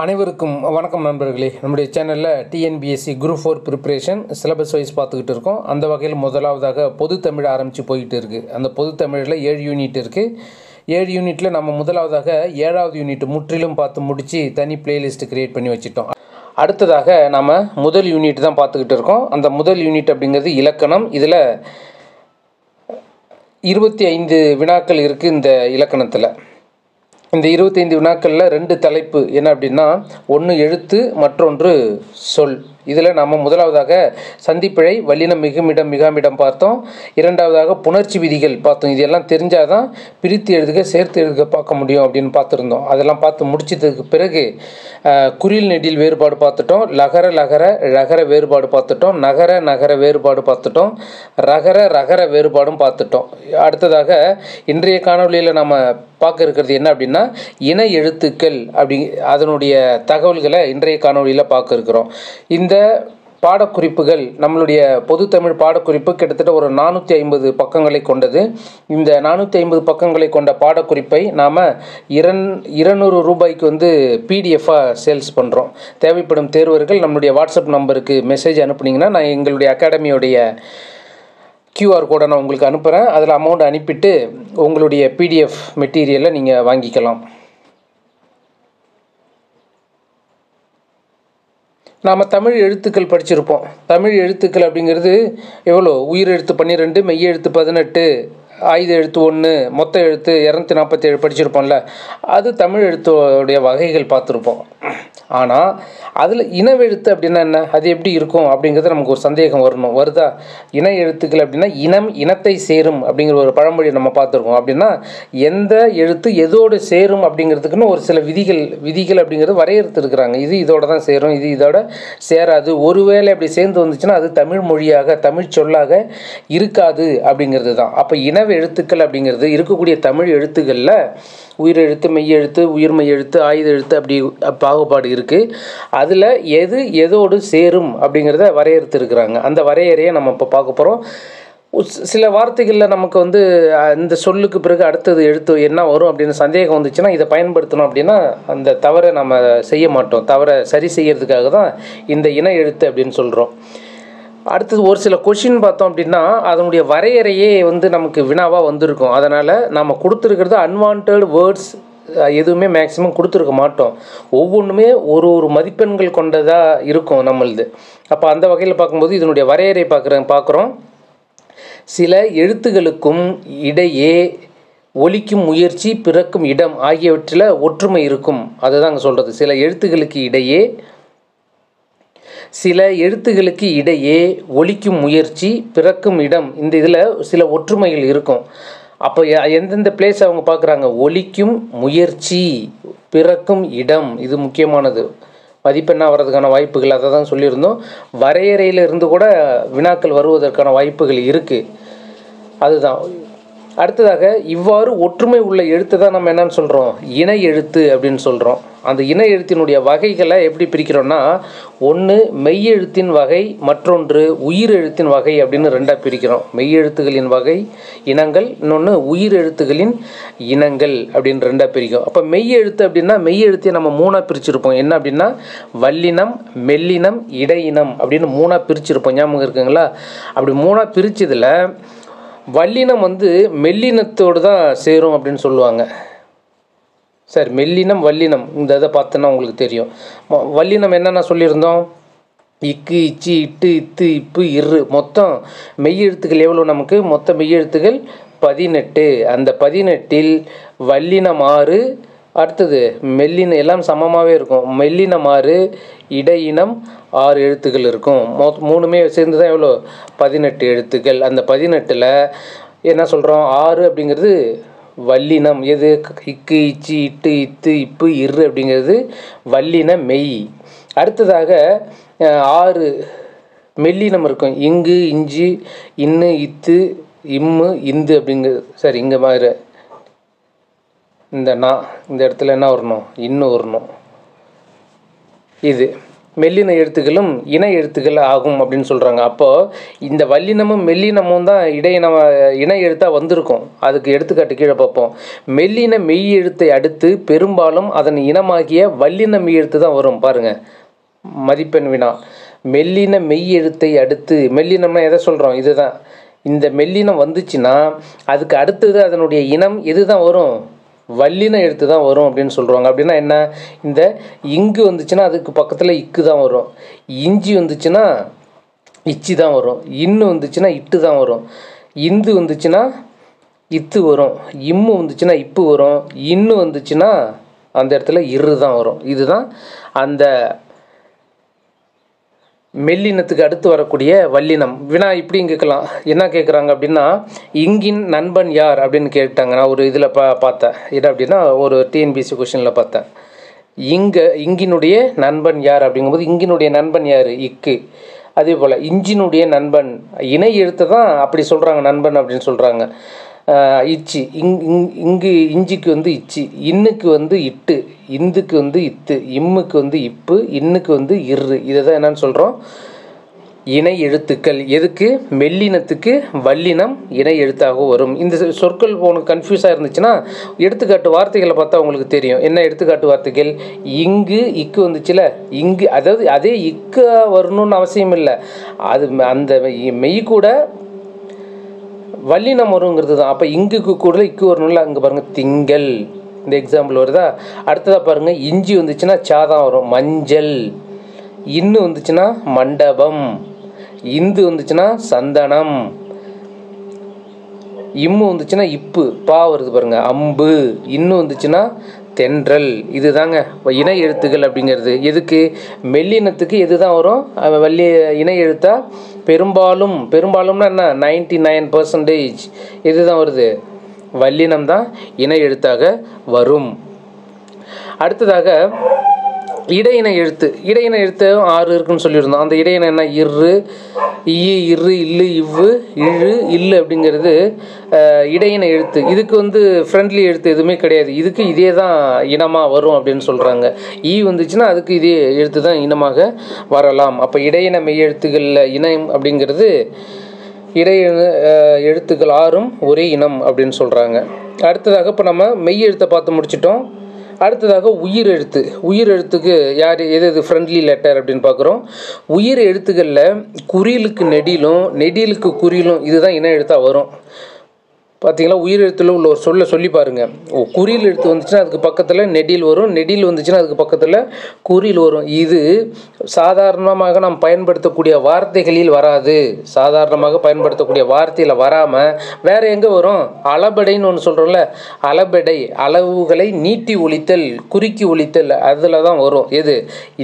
அனைவருக்கும் வணக்கம் நண்பர்களே. நம்முடைய சேனலில் TNPSC group 4 preparation syllabus wise பார்த்துக்கிட்டு இருக்கோம். அந்த வகையில் முதலாவதாக பொது தமிழ் ஆரம்பித்து போயிட்டு இருக்குது. அந்த பொது தமிழில் 7 யூனிட் இருக்குது. 7 யூனிட்டில் நம்ம முதலாவதாக 7வது யூனிட் முற்றிலும் பார்த்து முடித்து தனி பிளேலிஸ்ட் கிரியேட் பண்ணி வச்சுட்டோம். அடுத்ததாக நம்ம முதல் யூனிட் தான் பார்த்துக்கிட்டு இருக்கோம். அந்த முதல் யூனிட் அப்படிங்கிறது இலக்கணம். இதில் 25 வினாக்கள் இருக்குது. இந்த இலக்கணத்தில் இந்த 25 வினாக்களில் 2 தலைப்பு என்ன அப்படின்னா, ஒன்று எழுத்து, மற்றொன்று சொல். இதில் நம்ம முதலாவதாக சந்திப்பிழை, வல்லினம், மிகுமிடம், மிகாமிடம் பார்த்தோம். இரண்டாவதாக புணர்ச்சி விதிகள் பார்த்தோம். இதெல்லாம் தெரிஞ்சால் தான் பிரித்து எழுதுக, சேர்த்து எழுதுக பார்க்க முடியும் அப்படின்னு பார்த்துருந்தோம். அதெல்லாம் பார்த்து முடிச்சதுக்கு பிறகு குறில் நெடில் வேறுபாடு பார்த்துட்டோம். லகர லகர ழகர வேறுபாடு பார்த்துட்டோம். நகர நகர வேறுபாடு பார்த்துட்டோம். ரகர ரகர வேறுபாடும் பார்த்துட்டோம். அடுத்ததாக இன்றைய காணொலியில் நம்ம பார்க்க இருக்கிறது என்ன அப்படின்னா, இன எழுத்துக்கள் அதனுடைய தகவல்களை இன்றைய காணொலியில் பார்க்க இருக்கிறோம். இந்த பாடக்குறிப்புகள் நம்மளுடைய பொது தமிழ் பாடக்குறிப்பு கிட்டத்தட்ட ஒரு 450 பக்கங்களை கொண்டது. இந்த 450 பக்கங்களை கொண்ட பாடக்குறிப்பை நாம் 200 ரூபாய்க்கு பிடிஎஃபாக சேல்ஸ் பண்ணுறோம். தேவைப்படும் தேர்வர்கள் நம்மளுடைய வாட்ஸ்அப் நம்பருக்கு மெசேஜ் அனுப்புனீங்கன்னா நான் எங்களுடைய அகாடமியோடைய QR கோடை நான் உங்களுக்கு அனுப்புகிறேன். அதில் அமௌண்ட் அனுப்பிட்டு உங்களுடைய பிடிஎஃப் மெட்டீரியலை நீங்கள் வாங்கிக்கலாம். நாம் தமிழ் எழுத்துக்கள் படிச்சிருப்போம். தமிழ் எழுத்துக்கள் அப்படிங்கிறது எவ்வளோ? உயிர் எழுத்து 12, மெய் எழுத்து 18, ஆயுத எழுத்து 1, மொத்த எழுத்து 247 படிச்சிருப்போம்ல. அது தமிழ் எழுத்துடைய வகைகள் பார்த்துருப்போம். ஆனால் அதில் இனவெழுத்து அப்படின்னா என்ன, அது எப்படி இருக்கும் அப்படிங்கிறது நமக்கு ஒரு சந்தேகம் வருதா? இன எழுத்துக்கள் அப்படின்னா இனத்தை சேரும் அப்படிங்கிற ஒரு பழமொழி நம்ம பார்த்துருக்கோம். அப்படின்னா எந்த எழுத்து எதோடு சேரும் அப்படிங்கிறதுக்குன்னு ஒரு சில விதிகள் அப்படிங்கிறது வரையறுத்து இருக்கிறாங்க. இது இதோட தான் சேரும், இது இதோட சேராது. ஒருவேளை அப்படி சேர்ந்து வந்துச்சுன்னா அது தமிழ் மொழியாக, தமிழ் சொல்லாக இருக்காது அப்படிங்கிறது தான். அப்போ இன எழுத்துக்கள் அப்படிங்கிறது இருக்கக்கூடிய தமிழ் எழுத்துக்களில் உயிர் எழுத்து, மெய் எழுத்து, உயிர்மெய் எழுத்து, ஆயுத எழுத்து அப்படி பாகுபாடு இருக்குது. அதில் எது எதோடு சேரும் அப்படிங்கிறத வரையறுத்து இருக்கிறாங்க. அந்த வரையறையை நம்ம இப்போ பார்க்க போகிறோம். சில வார்த்தைகளில் நமக்கு இந்த சொல்லுக்கு பிறகு அடுத்தது எழுத்து என்ன வரும் அப்படின்னு சந்தேகம் வந்துச்சுன்னா இதை பயன்படுத்தணும் அப்படின்னா அந்த தவறை நம்ம செய்ய மாட்டோம். தவறை சரி செய்யறதுக்காக தான் இந்த இன எழுத்து அப்படின்னு சொல்கிறோம். அடுத்தது ஒரு சில கொஷின் பார்த்தோம் அப்படின்னா அதனுடைய வரையறையே நமக்கு வினாவாக வந்திருக்கும். அதனால் நம்ம கொடுத்துருக்கிறது அன்வான்ட் வேர்ட்ஸ் எதுவுமே மேக்ஸிமம் கொடுத்துருக்க மாட்டோம். ஒவ்வொன்றுமே ஒரு மதிப்பெண்கள் கொண்டதாக இருக்கும் நம்மளது. அப்போ அந்த வகையில் பார்க்கும்போது இதனுடைய வரையறை பார்க்குறோம். சில எழுத்துகளுக்கும் இடையே ஒலிக்கும் முயற்சி, பிறக்கும் இடம் ஆகியவற்றில் ஒற்றுமை இருக்கும். அதுதான் அங்கே சொல்கிறது. சில எழுத்துகளுக்கு இடையே ஒலிக்கும் முயற்சி, பிறக்கும் இடம், இந்த இதில் சில ஒற்றுமைகள் இருக்கும். அப்போ எந்தெந்த பிளேஸ் அவங்க பார்க்குறாங்க? ஒலிக்கும் முயற்சி, பிறக்கும் இடம், இது முக்கியமானது. மதிப்பெண்ணாக வர்றதுக்கான வாய்ப்புகள் அதை தான் சொல்லியிருந்தோம். வரையறையில் இருந்து கூட வினாக்கள் வருவதற்கான வாய்ப்புகள் இருக்குது. அதுதான். அடுத்ததாக இவ்வாறு ஒற்றுமை உள்ள எழுத்து தான் நம்ம என்னன்னு சொல்கிறோம்? இன எழுத்து அப்படின்னு சொல்கிறோம். அந்த இன எழுத்தினுடைய வகைகளை எப்படி பிரிக்கிறோன்னா, ஒன்று மெய் எழுத்தின் வகை, மற்றொன்று உயிர் எழுத்தின் வகை அப்படின்னு 2ஆக பிரிக்கிறோம். மெய் எழுத்துகளின் வகை இனங்கள், இன்னொன்று உயிர் எழுத்துகளின் இனங்கள் அப்படின்னு 2ஆக பிரிக்கும். அப்போ மெய் எழுத்து அப்படின்னா மெய் எழுத்தையை நம்ம 3ஆக பிரிச்சிருப்போம். என்ன அப்படின்னா வல்லினம், மெல்லினம், இடையினம் அப்படின்னு 3ஆக பிரிச்சிருப்போம். ஞாபகம் இருக்குங்களா? அப்படி 3ஆக பிரித்ததில் வல்லினம் மெல்லினத்தோடு தான் சேரும் அப்படின்னு சொல்லுவாங்க. சரி, மெல்லினம், வல்லினம் இந்த இதை பார்த்தோன்னா உங்களுக்கு தெரியும். வல்லினம் என்னென்ன சொல்லியிருந்தோம்? இக்கு, இச்சி, இட்டு, இத்து, இப்பு, இரு. மொத்தம் மெய் எழுத்துக்கள் எவ்வளோ நமக்கு? மொத்த மெய் எழுத்துக்கள் 18. அந்த 18இல் வல்லினம் 6, அடுத்தது மெல்லினம், எல்லாம் சமமாகவே இருக்கும். மெல்லினம் 6, இடையினம் 6 எழுத்துக்கள் இருக்கும். மூணுமே சேர்ந்து தான் எவ்வளோ? 18 எழுத்துக்கள். அந்த 18இல் என்ன சொல்கிறோம்? 6 அப்படிங்கிறது வல்லினம். எது? இக்கு, இச்சி, இட்டு, இத்து, இப்பு, இரு அப்படிங்கிறது வல்லின மெய். அடுத்ததாக 6 மெல்லினம் இருக்கும். இங்கு, இஞ்சி, இன்னு, இத்து, இம்மு, இந்து அப்படிங்கிறது. சரி, இங்கே மாதிரி இந்த இடத்துல என்ன வரணும்? இன்னும் வரணும். இது மெல்லின எழுத்துக்களும் இணை எழுத்துக்கள் ஆகும் அப்படின்னு சொல்கிறாங்க. அப்போது இந்த வல்லினமும் மெல்லினமும் தான் இணை எழுத்தாக வந்திருக்கும். அதுக்கு எடுத்துக்காட்டு கீழே பார்ப்போம். மெல்லின மெய் எழுத்தை அடுத்து பெரும்பாலும் அதன் இனமாகிய வல்லின மெய் எழுத்து தான் வரும். பாருங்கள், மதிப்பெண் வினா. மெல்லின மெய் எழுத்தை அடுத்து, மெல்லினம்னா எதை சொல்கிறோம்? இதுதான். இந்த மெல்லினம் வந்துச்சுன்னா அதுக்கு அடுத்தது அதனுடைய இனம் எது தான் வரும்? வல்லின எழுத்து தான் வரும் அப்படின்னு சொல்கிறாங்க. அப்படின்னா என்ன? இந்த இங்கு வந்துச்சுன்னா அதுக்கு பக்கத்தில் இக்கு தான் வரும். இஞ்சி வந்துச்சுன்னா இச்சி தான் வரும். இன்னு வந்துச்சுன்னா இட்டு தான் வரும். இந்து வந்துச்சுன்னா இத்து வரும். இம்மு வந்துச்சுன்னா இப்பு வரும். இன்னு வந்துச்சுன்னா அந்த இடத்துல இரு தான் வரும். இதுதான் அந்த மெல்லினத்துக்கு அடுத்து வரக்கூடிய வல்லினம். வினா இப்படியும் கேட்கலாம். என்ன கேட்குறாங்க அப்படின்னா, இங்கின் நண்பன் யார் அப்படின்னு கேட்டாங்க. நான் ஒரு இதில் பார்த்தேன். இது அப்படின்னா ஒரு டிஎன்பிஎஸ்சி கொஷனில் பார்த்தேன். இங்கினுடைய நண்பன் யார் அப்படிங்கும்போது இங்கினுடைய நண்பன் யார்? இக்கு. அதே போல் இஞ்சினுடைய நண்பன் இணை எழுத்து தான் அப்படி சொல்கிறாங்க, நண்பன் அப்படின்னு சொல்கிறாங்க. இச்சி, இங்கு இஞ்சிக்கு வந்து இச்சி, இன்னுக்கு வந்து இட்டு, இந்துக்கு வந்து இத்து, இம்முக்கு வந்து இப்பு, இன்னுக்கு வந்து இரு. இதை தான் என்னன்னு சொல்கிறோம்? இணை எழுத்துக்கள். எதுக்கு? மெல்லினத்துக்கு வல்லினம் இணை எழுத்தாக வரும். இந்த சொற்கள் உனக்கு கன்ஃபியூஸாக இருந்துச்சுன்னா எடுத்துக்காட்டு வார்த்தைகளை பார்த்தா உங்களுக்கு தெரியும். என்ன எடுத்துக்காட்டு வார்த்தைகள்? இங்கு இக்கு வந்துச்சுல, இங்கு, அதாவது அதே இக்கு வரணும்னு அவசியம் இல்லை. அது அந்த மெய் கூட வல்லினம் வருங்கிறது தான். அப்போ இங்குக்கு கூட இக்கு வரணும்ல. அங்கே பாருங்கள், திங்கள், இந்த எக்ஸாம்பிள் வருதா? அடுத்ததாக பாருங்கள், இஞ்சி வந்துச்சுன்னா சாதான் வரும். மஞ்சள். இன்னு வந்துச்சுன்னா மண்டபம். இந்து வந்துச்சுன்னா சந்தனம். இம்மு வந்துச்சுன்னா இப்பு, பா வருது பாருங்க, அம்பு. இன்னு வந்துச்சுன்னா தென்றல். இது தாங்க இணை எழுத்துக்கள் அப்படிங்கிறது. எதுக்கு? மெல்லினத்துக்கு எது தான் வரும்? இணை எழுத்தா பெரும்பாலும்னா என்ன? 99% எது தான் வருது? வல்லினம் தான் இணை எழுத்தாக வரும். அடுத்ததாக இடையின எழுத்து. இடையின எழுத்து 6 இருக்குன்னு சொல்லியிருந்தோம். அந்த இடையின என்ன? இரு, இரு, இல்லு, இவ்வு, இழு, இல்லு அப்படிங்கிறது இடையின எழுத்து. இதுக்கு வந்து ஃப்ரெண்ட்லி எழுத்து எதுவுமே கிடையாது. இதுக்கு இதே தான் இனமாக வரும் அப்படின்னு சொல்கிறாங்க. வந்துச்சுன்னா அதுக்கு இதே எழுத்து தான் இனமாக வரலாம். அப்போ இடையின மெய் எழுத்துக்களில் இனம் அப்படிங்கிறது இடையின எழுத்துக்கள் 6ம் ஒரே இனம் அப்படின்னு சொல்கிறாங்க. அடுத்ததாக இப்போ நம்ம மெய் எழுத்தை பார்த்து முடிச்சிட்டோம். அடுத்ததாக உயிர் எழுத்து. உயிர் எழுத்துக்கு யார் எது ஃப்ரெண்ட்லி லெட்டர் அப்படின்னு பார்க்குறோம். உயிர் எழுத்துக்களில் குறிலுக்கு நெடிலும் நெடிலுக்கு குறிலும் இதுதான் இன எழுத்தாக வரும். பார்த்தீங்களா? உயிர் எழுத்தில் உள்ள ஒரு சொல்லி பாருங்கள். குறில் எழுத்து வந்துச்சுன்னா அதுக்கு பக்கத்தில் நெடில் வரும். நெடில் வந்துச்சுன்னா அதுக்கு பக்கத்தில் குறில் வரும். இது சாதாரணமாக நாம் பயன்படுத்தக்கூடிய வார்த்தைகளில் வராது. சாதாரணமாக பயன்படுத்தக்கூடிய வார்த்தையில் வராமல் வேறு எங்கே வரும்? அளபெடைன்னு ஒன்று சொல்கிறோம்ல, அளபெடை, அளவுகளை நீட்டி ஒலித்தல், குறுக்கி ஒலித்தல், அதில் தான் வரும். எது?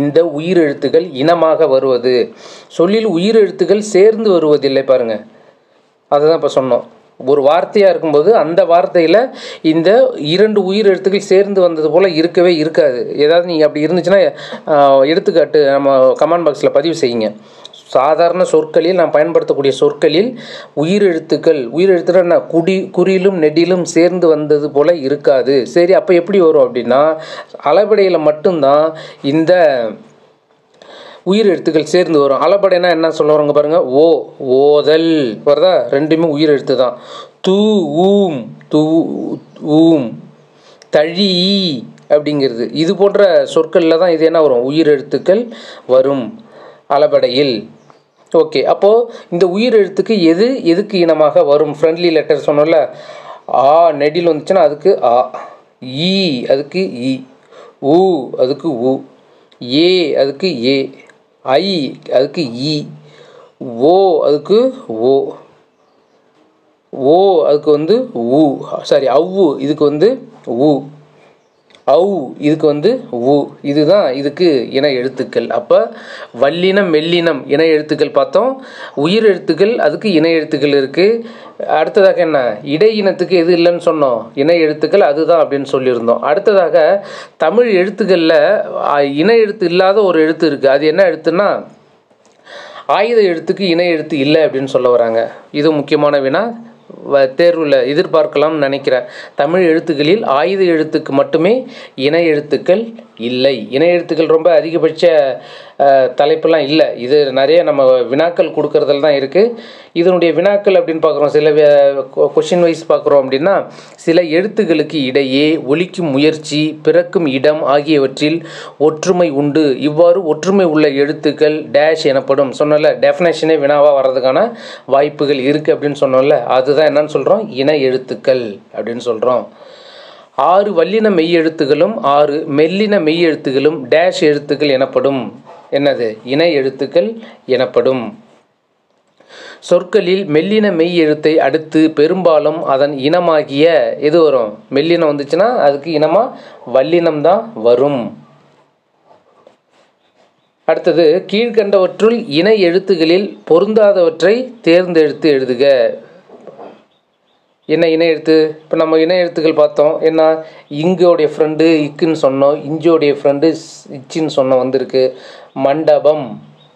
இந்த உயிர் எழுத்துக்கள் இனமாக வருவது. சொல்லில் உயிர் எழுத்துக்கள் சேர்ந்து வருவதில்லை பாருங்கள். அதுதான் இப்போ சொன்னோம். ஒரு வார்த்தையாக இருக்கும்போது அந்த வார்த்தையில் இந்த 2 உயிர் எழுத்துக்கள் சேர்ந்து வந்தது போல் இருக்கவே இருக்காது. ஏதாவது நீங்கள் அப்படி இருந்துச்சுன்னா எடுத்துக்காட்டு நம்ம கமெண்ட் பாக்ஸில் பதிவு செய்யுங்க. சாதாரண சொற்களில் நாம் பயன்படுத்தக்கூடிய சொற்களில் உயிர் எழுத்துக்கள் என்ன? குறிலும் நெடிலும் சேர்ந்து வந்தது போல் இருக்காது. சரி, அப்போ எப்படி வரும் அப்படின்னா அளபெடையில் மட்டும்தான் இந்த உயிர் எழுத்துக்கள் சேர்ந்து வரும். அளபடைனா என்ன சொல்ல வரோங்க பாருங்கள். ஓதல் வருதா? ரெண்டுமே உயிர் எழுத்து தான். ஊம், தழி அப்படிங்கிறது இது போன்ற சொற்களில் தான் இது என்ன வரும்? உயிர் எழுத்துக்கள் வரும் அளபடையில். ஓகே, அப்போது இந்த உயிர் எழுத்துக்கு எதுக்கு இனமாக வரும்? ஃப்ரெண்ட்லி லெட்டர் சொன்னோம்ல. ஆ நெடில் வந்துச்சுன்னா அதுக்கு ஆ, ஈ அதுக்கு ஈ, ஊ அதுக்கு ஊ, ஏ அதுக்கு ஏ, ஐ அதுக்கு ஈ, ஓ அதுக்கு ஓ, அதுக்கு வந்து ஊ, சாரி அவ்வு இதுக்கு வந்து ஊ, இதுக்கு வந்து ஊ. இதுதான் இதுக்கு இன எழுத்துக்கள். அப்போ வல்லினம் மெல்லினம் இன எழுத்துக்கள் பார்த்தோம். உயிர் எழுத்துக்கள் அதுக்கு இன எழுத்துக்கள் இருக்குது. அடுத்ததாக என்ன? இடை இனத்துக்கு எது இல்லைன்னு சொன்னோம்? இன எழுத்துக்கள் அதுதான் அப்படின்னு சொல்லியிருந்தோம். அடுத்ததாக தமிழ் எழுத்துக்களில் இன எழுத்து இல்லாத ஒரு எழுத்து இருக்குது. அது என்ன எழுத்துன்னா ஆயுத எழுத்துக்கு இன எழுத்து இல்லை அப்படின்னு சொல்ல வராங்க. இது முக்கியமான வினா, தேர்வில் எதிர்பார்க்கலாம்னு நினைக்கிறேன். தமிழ் எழுத்துக்களில் ஆயுத எழுத்துக்கு மட்டுமே இன எழுத்துக்கள் இல்லை. இன எழுத்துக்கள் ரொம்ப அதிகபட்ச தலைப்பெல்லாம் இல்லை. இது நிறைய நம்ம வினாக்கள் கொடுக்கறதுல தான் இருக்குது. இதனுடைய வினாக்கள் அப்படின்னு பார்க்குறோம், சில கொஷின் வைஸ் பார்க்குறோம் அப்படின்னா, சில எழுத்துக்களுக்கு இடையே ஒலிக்கும் முயற்சி, பிறக்கும் இடம் ஆகியவற்றில் ஒற்றுமை உண்டு. இவ்வாறு ஒற்றுமை உள்ள எழுத்துக்கள் டேஷ் எனப்படும். சொன்னல டெஃபினேஷனே வினாவாக வர்றதுக்கான வாய்ப்புகள் இருக்குது அப்படின்னு சொன்னோம்ல, அதுதான் என்னன்னு சொல்கிறோம், இணை எழுத்துக்கள் அப்படின்னு சொல்கிறோம். 6 வல்லின மெய் எழுத்துகளும் 6 மெல்லின மெய் எழுத்துகளும் டேஷ் எழுத்துக்கள் எனப்படும். என்னது? இணை எழுத்துக்கள் எனப்படும். சொற்களில் மெல்லின மெய் எழுத்தை அடுத்து பெரும்பாலும் அதன் இனமாகிய எது வரும்? மெல்லினம் வந்துச்சுன்னா அதுக்கு இனமாக வல்லினம் தான் வரும். அடுத்தது, கீழ்கண்டவற்றுள் இணை எழுத்துகளில் பொருந்தாதவற்றை தேர்ந்தெடுத்து எழுதுக. என்ன இணை எழுத்து? இப்போ நம்ம இணை எழுத்துக்கள் பார்த்தோம். என்ன, இங்கோடைய ஃப்ரெண்டு இக்குன்னு சொன்னோம், இஞ்சோடைய ஃப்ரெண்டு இச்சின்னு சொன்னோம் வந்திருக்கு. மண்டபம்,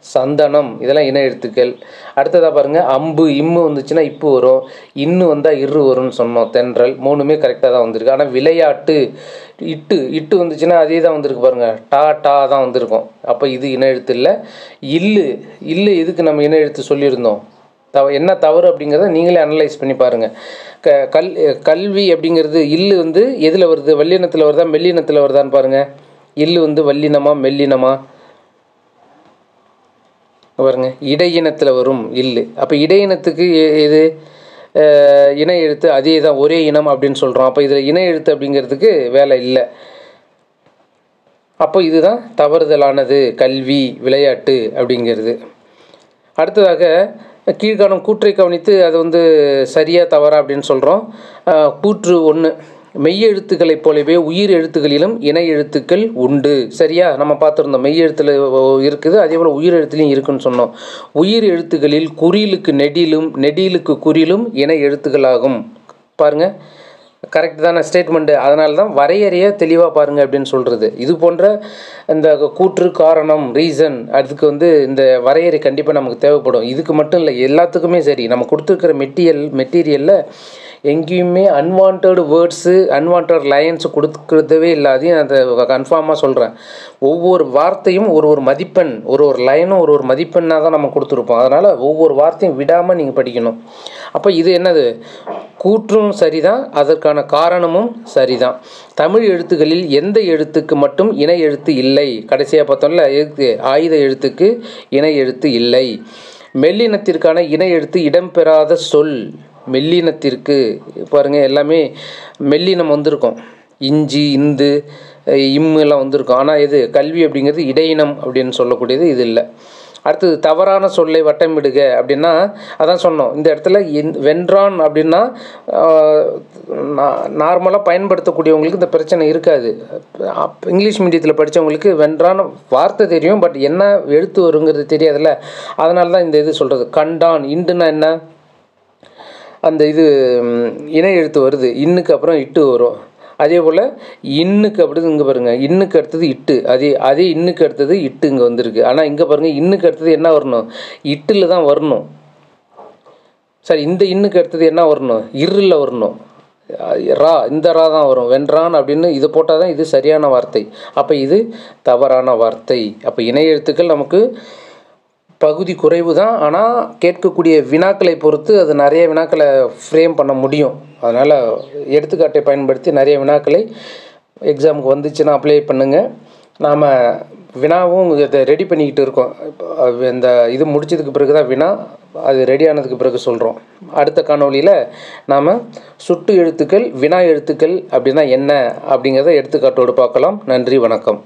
சந்தனம், இதெல்லாம் இணை எழுத்துக்கள். அடுத்ததாக பாருங்கள், அம்பு இம்மு வந்துச்சுன்னா இப்பு வரும், இன்னு வந்தால் இரு வரும்னு சொன்னோம். தென்றல், மூணுமே கரெக்டாக தான் வந்திருக்கு. ஆனால் விளையாட்டு, இட்டு வந்துச்சுன்னா அதே தான் வந்திருக்கு பாருங்கள், டா தான் வந்திருக்கும். அப்போ இது இணை எழுத்து இல்லை. இல்லு இதுக்கு நம்ம இணை எழுத்து சொல்லியிருந்தோம். என்ன தவறு அப்படிங்கிறத நீங்களே அனலைஸ் பண்ணி பாருங்கள். கல்வி அப்படிங்கிறது இல்லு வந்து எதில் வருது? வல்லினத்தில் வருதா மெல்லினத்தில் வருதான்னு பாருங்கள். இல்லு வந்து வல்லினமா மெல்லினமா? பாருங்க, இடையினத்தில் வரும் இல்லு. அப்போ இடையினத்துக்கு எது இணை எழுத்து? அதே தான், ஒரே இனம் அப்படின்னு சொல்கிறோம். அப்போ இதில் இணை எழுத்து அப்படிங்கிறதுக்கு வேலை இல்லை. அப்போ இதுதான் தவறுதலானது, கல்வி விளையாட்டு அப்படிங்கிறது. அடுத்ததாக, கீழ்காணும் கூற்றை கவனித்து அது வந்து சரியா தவறா அப்படின்னு சொல்கிறோம். கூற்று 1, மெய் எழுத்துக்களைப் போலவே உயிர் எழுத்துக்களிலும் இணை எழுத்துக்கள் உண்டு. சரியா? நம்ம பார்த்துருந்தோம், மெய் எழுத்தில் இருக்குது, அதே போல் உயிர் எழுத்துலையும் இருக்குன்னு சொன்னோம். உயிர் எழுத்துக்களில் குறிலுக்கு நெடிலும் நெடிலுக்கு குறிலும் இணை எழுத்துக்களாகும். பாருங்கள், கரெக்ட் தானே ஸ்டேட்மெண்ட்டு? அதனால தான் வரையறையை தெளிவாக பாருங்கள் அப்படின்னு சொல்கிறது. இது போன்ற இந்த கூற்று, காரணம், ரீசன், அதுக்கு வந்து இந்த வரையறை கண்டிப்பாக நமக்கு தேவைப்படும். இதுக்கு மட்டும் இல்லை, எல்லாத்துக்குமே சரி. நம்ம கொடுத்துருக்கிற மெட்டீரியலில் எங்கேயுமே அன்வான்ட் வேர்ட்ஸு, அன்வான்ட் லைன்ஸு கொடுக்கறதவே இல்லை. அதையும் அதை கன்ஃபார்மாக சொல்கிறேன். ஒவ்வொரு வார்த்தையும் ஒரு மதிப்பெண், ஒரு லைனும் ஒரு மதிப்பெண்ணாக தான் நம்ம கொடுத்துருப்போம். அதனால் ஒவ்வொரு வார்த்தையும் விடாமல் நீங்கள் படிக்கணும். அப்போ இது என்னது? கூற்றும் சரிதான், அதற்கான காரணமும் சரிதான். தமிழ் எழுத்துக்களில் எந்த எழுத்துக்கு மட்டும் இணை எழுத்து இல்லை? கடைசியாக பார்த்தோம்ல, எழுத்து ஆயுத எழுத்துக்கு இணை எழுத்து இல்லை. மெல்லினத்திற்கான இணை எழுத்து இடம்பெறாத சொல். மெல்லினத்திற்கு பாருங்கள், எல்லாமே மெல்லினம் வந்திருக்கும். இஞ்சி, இந்து, இம்மு எல்லாம் வந்திருக்கும். ஆனால் இது கல்வி அப்படிங்கிறது இடையினம் அப்படின்னு சொல்லக்கூடியது இது இல்லை. அடுத்தது, தவறான சொல்லை வட்டமிடுக அப்படின்னா, அதான் சொன்னோம், இந்த இடத்துல வென்றான் அப்படின்னா நார்மலாக பயன்படுத்தக்கூடியவங்களுக்கு இந்த பிரச்சனை இருக்காது. இங்கிலீஷ் மீடியத்தில் படித்தவங்களுக்கு வென்றான் வார்த்தை தெரியும், பட் என்ன எழுத்து வருங்கிறது தெரியாதுல்ல. அதனால தான் இந்த இது சொல்கிறது. கண்டான், இண்டுனா என்ன? அந்த இது இணை எழுத்து வருது, இன்னுக்கு அப்புறம் இட்டு வரும். அதே போல் இன்னுக்கு அப்படி இங்கே பாருங்கள், இன்னுக்கு அடுத்தது இட்டு, அதே இன்னுக்கு அடுத்தது இட்டு இங்கே வந்திருக்கு. ஆனால் இங்கே பாருங்கள், இன்னுக்கு அடுத்தது என்ன வரணும்? இட்டில் தான் வரணும். சரி, இந்த இன்னுக்கு அடுத்தது என்ன வரணும்? இருளில் வரணும். ரா, இந்த ரா தான் வரும். வென்றான் அப்படின்னு இது போட்டால் தான் இது சரியான வார்த்தை. அப்போ இது தவறான வார்த்தை. அப்போ இணை எழுத்துக்கள் நமக்கு பகுதி குறைவு தான். ஆனால் கேட்கக்கூடிய வினாக்களை பொறுத்து அது நிறைய வினாக்களை ஃப்ரேம் பண்ண முடியும். அதனால் எடுத்துக்காட்டை பயன்படுத்தி நிறைய வினாக்களை எக்ஸாமுக்கு வந்துச்சுன்னா அப்ளை பண்ணுங்கள். நாம் வினாவும் இதை ரெடி பண்ணிக்கிட்டு இருக்கோம். இந்த இது முடிச்சதுக்கு பிறகு தான் வினா, அது ரெடி ஆனதுக்கு பிறகு சொல்கிறோம். அடுத்த காணொலியில் நாம் சுட்டு எழுத்துக்கள், வினா எழுத்துக்கள் அப்படின்னா என்ன அப்படிங்கிறத எடுத்துக்காட்டோடு பார்க்கலாம். நன்றி, வணக்கம்.